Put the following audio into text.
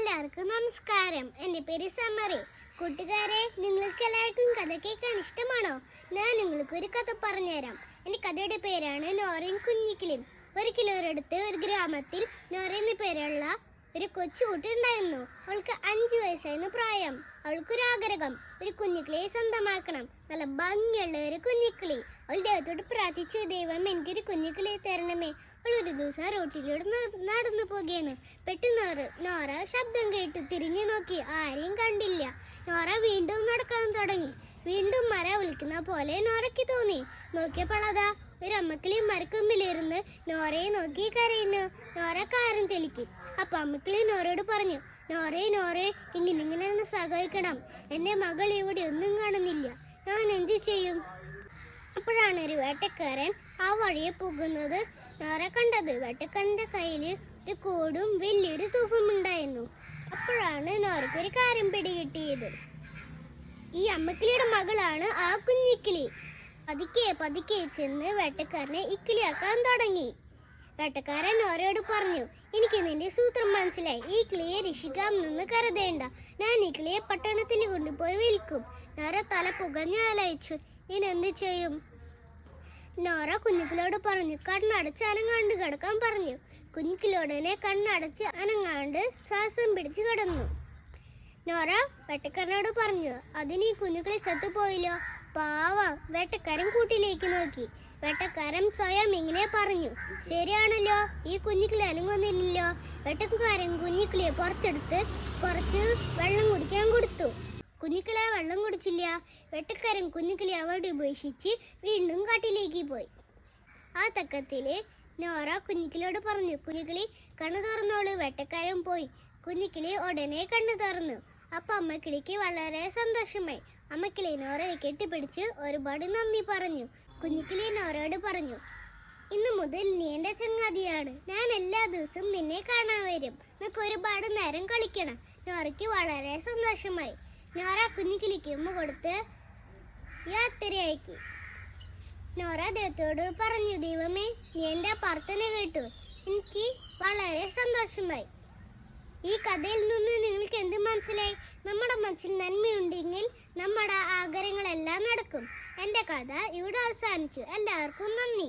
എല്ലാവർക്കും നമസ്കാരം. എൻ്റെ പേര് സമറി. കൂട്ടുകാരെ, നിങ്ങൾക്ക് എല്ലാവർക്കും കഥ കേൾക്കാൻ ഇഷ്ടമാണോ? ഞാൻ നിങ്ങൾക്ക് ഒരു കഥ പറഞ്ഞുതരാം. എൻ്റെ കഥയുടെ പേരാണ് നോറയും കുഞ്ഞിക്കിളിയും. ഒരിക്കലും ഒരിടത്ത് ഒരു ഗ്രാമത്തിൽ നോറ എന്ന പേരുള്ള ഒരു കൊച്ചുകുട്ടി ഉണ്ടായിരുന്നു. അവൾക്ക് 5 വയസ്സായിരുന്നു പ്രായം. അവൾക്കൊരു ആഗ്രഹം, ഒരു കുഞ്ഞിക്കിളിയെ സ്വന്തമാക്കണം. നല്ല ഭംഗിയുള്ള ഒരു കുഞ്ഞിക്കിളി. അവൾ ദൈവത്തോട് പ്രാർത്ഥിച്ചു, ദൈവം എനിക്കൊരു കുഞ്ഞിക്കിളിയെ തരണമേ. അവൾ ഒരു ദിവസം റോട്ടിലൂടെ നടന്നു പോകുകയാണ്. പെട്ടെന്ന് നോറ ശബ്ദം കേട്ടു. തിരിഞ്ഞു നോക്കി, ആരെയും കണ്ടില്ല. നോറ വീണ്ടും നടക്കാൻ തുടങ്ങി. വീണ്ടും മര വിളിക്കുന്ന പോലെ നോറയ്ക്ക് തോന്നി. നോക്കിയപ്പോൾ അതാ ഒരു അമ്മക്കിളി മരക്കൊമ്പിലിരുന്ന് നോറയെ നോക്കി കരയുന്നു. നോറ കാരം തെളിക്കി. അപ്പൊ അമ്മക്കിളി നോറയോട് പറഞ്ഞു, നോറേ ഇങ്ങനെ എന്നെ സഹായിക്കണം. എന്റെ മകൾ ഇവിടെ ഒന്നും കാണുന്നില്ല, ഞാൻ എന്ത് ചെയ്യും? അപ്പോഴാണ് ഒരു വേട്ടക്കാരൻ ആ വഴിയെ പോകുന്നത് നോറ കണ്ടത്. വേട്ടക്കാരന്റെ കയ്യില് ഒരു കോടും വലിയൊരു തൂക്കമുണ്ടായിരുന്നു. അപ്പോഴാണ് നോറയ്ക്ക് ഒരു കാര്യം പിടികിട്ടിയത്. ഈ അമ്മക്കിളിയുടെ മകളാണ് ആ കുഞ്ഞിക്കിളി. പതുക്കെ ചെന്ന് വേട്ടക്കാരനെ ഇക്കിളിയാക്കാൻ തുടങ്ങി. വേട്ടക്കാരൻ നോറയോട് പറഞ്ഞു, എനിക്ക് നിന്റെ സൂത്രം മനസ്സിലായി. ഈ കിളിയെ രക്ഷിക്കാമെന്ന് കരുതേണ്ട. ഞാൻ ഈ കിളിയെ പട്ടണത്തിൽ കൊണ്ടുപോയി വിൽക്കും. നോറ തല പുകഞ്ഞ് ആലോചിച്ചു, ഇനി എന്ത് ചെയ്യും? നോറ കുഞ്ഞിക്കിളിയോട് പറഞ്ഞു, കണ്ണടച്ച് അനങ്ങാണ്ട് കിടക്കാൻ പറഞ്ഞു. കുഞ്ഞിക്കിളിയോടനെ കണ്ണടച്ച് അനങ്ങാണ്ട് ശ്വാസം പിടിച്ച് കിടന്നു. നോറ വേട്ടക്കാരനോട് പറഞ്ഞു, അതിന് ഈ കുഞ്ഞുക്കിളി ചത്തുപോയില്ലോ. പാവം. വേട്ടക്കാരൻ കൂട്ടിലേക്ക് നോക്കി. വേട്ടക്കാരൻ സ്വയം ഇങ്ങനെ പറഞ്ഞു, ശരിയാണല്ലോ, ഈ കുഞ്ഞിക്കിളി അനങ്ങുന്നില്ലല്ലോ. വേട്ടക്കാരൻ കുഞ്ഞിക്കിളിയെ പുറത്തെടുത്ത് കുറച്ച് വെള്ളം കുടിക്കാൻ കൊടുത്തു. കുഞ്ഞിക്കിളി വെള്ളം കുടിച്ചില്ല. വേട്ടക്കാരൻ കുഞ്ഞിക്കിളി അവിടെ ഉപേക്ഷിച്ച് വീണ്ടും കാട്ടിലേക്ക് പോയി. ആ തക്കത്തില് നോറ കുഞ്ഞിക്കിളിയോട് പറഞ്ഞു, കുഞ്ഞിക്കിളി കണ്ണു തുറന്നോളൂ. വേട്ടക്കാരൻ പോയി. കുഞ്ഞിക്കിളി ഉടനെ കണ്ണു തുറന്നു. അപ്പൊ അമ്മക്കിളിക്ക് വളരെ സന്തോഷമായി. അമ്മക്കിളി നോറയെ കെട്ടിപ്പിടിച്ച് ഒരുപാട് നന്ദി പറഞ്ഞു. കുഞ്ഞിക്കിളി നോറയോട് പറഞ്ഞു, ഇന്നു മുതൽ നീ എൻ്റെ ചങ്ങാതിയാണ്. ഞാൻ എല്ലാ ദിവസവും നിന്നെ കാണാൻ വരും. നമുക്ക് ഒരുപാട് നേരം കളിക്കണം. നോറയ്ക്ക് വളരെ സന്തോഷമായി. നോറ കുഞ്ഞിക്കിളിക്ക് ഉമ്മ കൊടുത്ത് യാത്രയാക്കി. നോറ ദൈവത്തോട് പറഞ്ഞു, ദൈവമേ, നീ എൻ്റെ പ്രാർത്ഥന കേട്ടു. എനിക്ക് വളരെ സന്തോഷമായി. ഈ കഥയിൽ നിന്ന് നിങ്ങൾക്ക് എന്ത് മനസ്സിലായി? നമ്മുടെ മനസ്സിൽ നന്മയുണ്ടെങ്കിൽ നമ്മുടെ ആഗ്രഹങ്ങളെല്ലാം നടക്കും. എൻ്റെ കഥ ഇവിടെ അവസാനിച്ചു. എല്ലാവർക്കും നന്ദി.